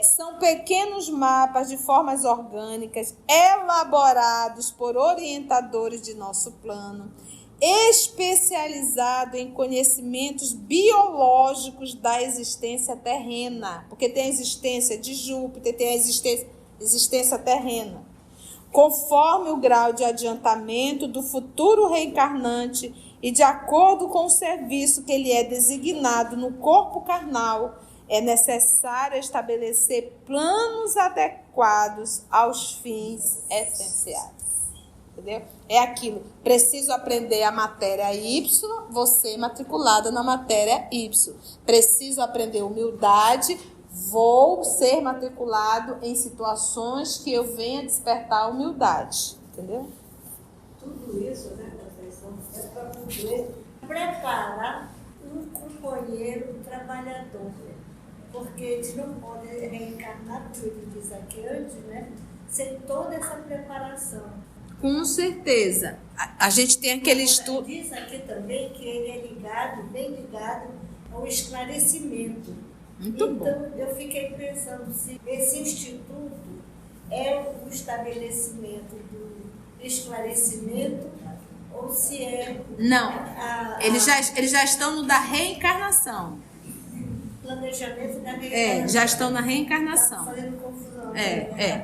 São pequenos mapas de formas orgânicas elaborados por orientadores de nosso plano, especializado em conhecimentos biológicos da existência terrena, porque tem a existência de Júpiter, tem a existência terrena. Conforme o grau de adiantamento do futuro reencarnante e de acordo com o serviço que ele é designado no corpo carnal, é necessário estabelecer planos adequados aos fins essenciais. Entendeu? É aquilo, preciso aprender a matéria Y, você matriculada na matéria Y. Preciso aprender humildade, vou ser matriculado em situações que eu venha despertar humildade. Entendeu? Tudo isso, né, Conceição, é para poder preparar um companheiro trabalhador. Porque eles não podem reencarnar, como ele diz aqui antes, né, sem toda essa preparação. Com certeza. A gente tem aquele estudo. Diz aqui também que ele é ligado, bem ligado ao esclarecimento. Muito bom. Então, eu fiquei pensando se esse instituto é o estabelecimento do esclarecimento ou se é... Não, eles já estão no da reencarnação. Planejamento da reencarnação. Já estão na reencarnação. Tá fazendo confusão.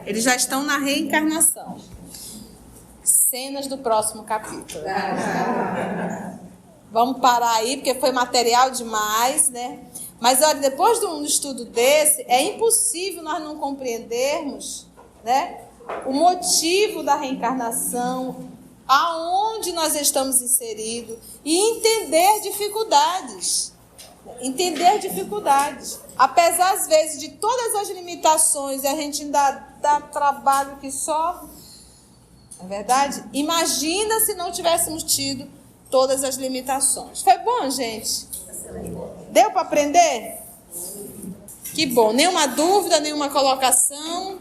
Eles já estão na reencarnação. Cenas do próximo capítulo. Vamos parar aí, porque foi material demais, né? Mas olha, depois de um estudo desse, é impossível nós não compreendermos, né, o motivo da reencarnação, aonde nós estamos inseridos e entender dificuldades. Entender dificuldades. Apesar, às vezes, de todas as limitações, a gente ainda dá trabalho que só... Não é verdade? Imagina se não tivéssemos tido todas as limitações. Foi bom, gente? Deu para aprender? Que bom. Nenhuma dúvida, nenhuma colocação.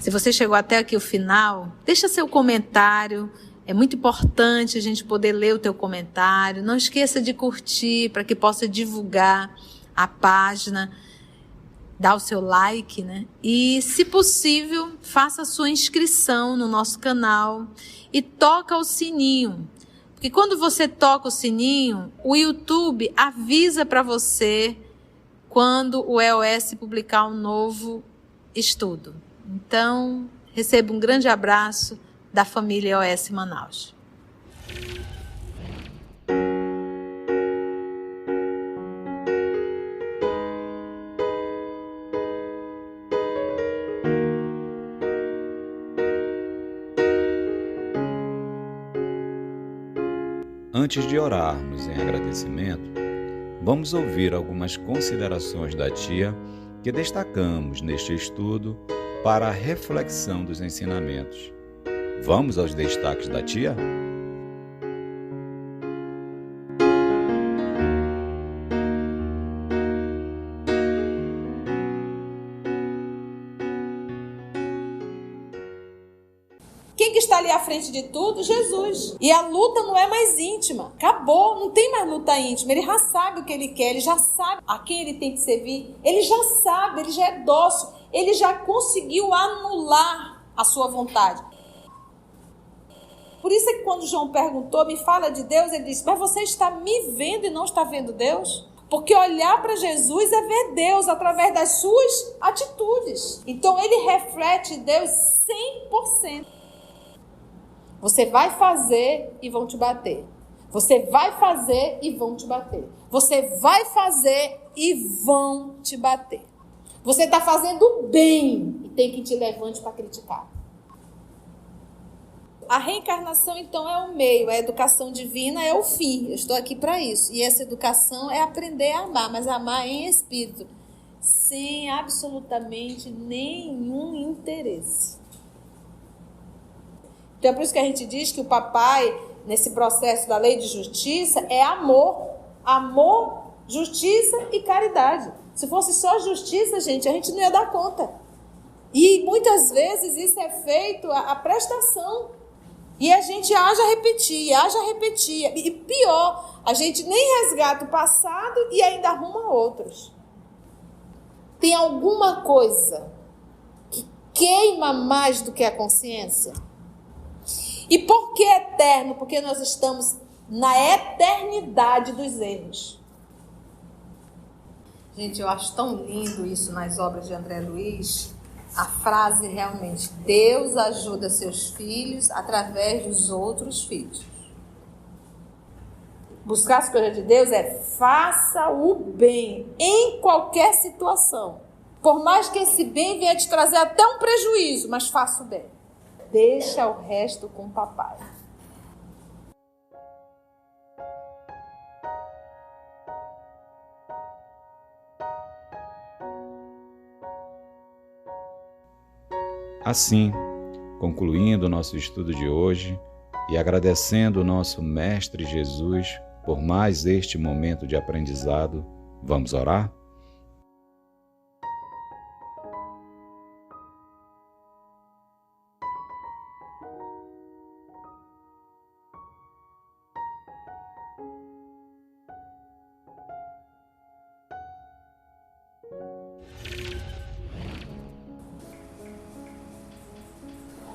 Se você chegou até aqui o final, deixa seu comentário. É muito importante a gente poder ler o teu comentário. Não esqueça de curtir para que possa divulgar a página. Dá o seu like, né? E, se possível, faça a sua inscrição no nosso canal e toca o sininho. Porque quando você toca o sininho, o YouTube avisa para você quando o EOS publicar um novo estudo. Então, receba um grande abraço da família EOS Manaus. Antes de orarmos em agradecimento, vamos ouvir algumas considerações da tia que destacamos neste estudo para a reflexão dos ensinamentos. Vamos aos destaques da tia? Quem que está ali à frente de tudo? Jesus. E a luta não é mais íntima. Acabou, não tem mais luta íntima. Ele já sabe o que ele quer, ele já sabe a quem ele tem que servir. Ele já sabe, ele já é dócil. Ele já conseguiu anular a sua vontade. Por isso é que quando João perguntou, me fala de Deus, ele disse, mas você está me vendo e não está vendo Deus? Porque olhar para Jesus é ver Deus através das suas atitudes. Então ele reflete Deus 100%. Você vai fazer e vão te bater. Você vai fazer e vão te bater. Você vai fazer e vão te bater. Você está fazendo bem e tem que te levante para criticar. A reencarnação, então, é o meio. A educação divina é o fim. Eu estou aqui para isso. E essa educação é aprender a amar, mas amar em espírito, sem absolutamente nenhum interesse. Então é por isso que a gente diz que o papai, nesse processo da lei de justiça, é amor. Amor, justiça e caridade. Se fosse só justiça, gente, a gente não ia dar conta. E muitas vezes isso é feito a prestação. E a gente haja repetir. E pior, a gente nem resgata o passado e ainda arruma outros. Tem alguma coisa que queima mais do que a consciência? E por que eterno? Porque nós estamos na eternidade dos erros. Gente, eu acho tão lindo isso nas obras de André Luiz. A frase realmente, Deus ajuda seus filhos através dos outros filhos. Buscar as coisas de Deus é faça o bem em qualquer situação. Por mais que esse bem venha te trazer até um prejuízo, mas faça o bem. Deixa o resto com o papai. Assim, concluindo o nosso estudo de hoje e agradecendo o nosso Mestre Jesus por mais este momento de aprendizado, vamos orar?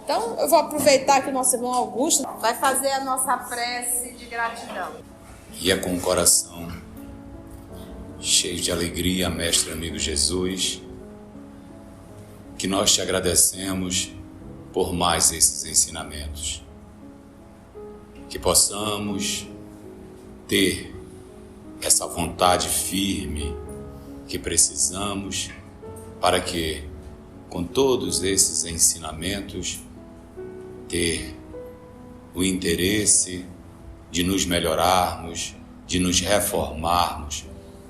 Então, eu vou aproveitar que o nosso irmão Augusto vai fazer a nossa prece de gratidão. E é com o coração cheio de alegria, Mestre amigo Jesus, que nós te agradecemos por mais esses ensinamentos. Que possamos ter essa vontade firme que precisamos para que, com todos esses ensinamentos, ter o interesse de nos melhorarmos, de nos reformarmos,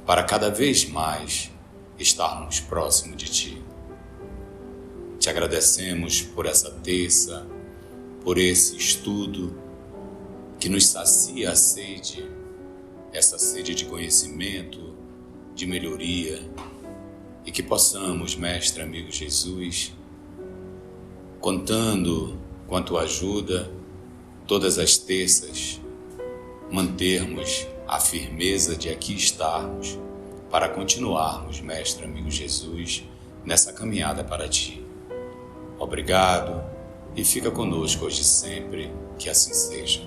para cada vez mais estarmos próximos de Ti. Te agradecemos por essa terça, por esse estudo que nos sacia a sede, essa sede de conhecimento, de melhoria, e que possamos, Mestre amigo Jesus, contando com a Tua ajuda, todas as terças, mantermos a firmeza de aqui estarmos, para continuarmos, Mestre amigo Jesus, nessa caminhada para Ti. Obrigado e fica conosco hoje e sempre, que assim seja.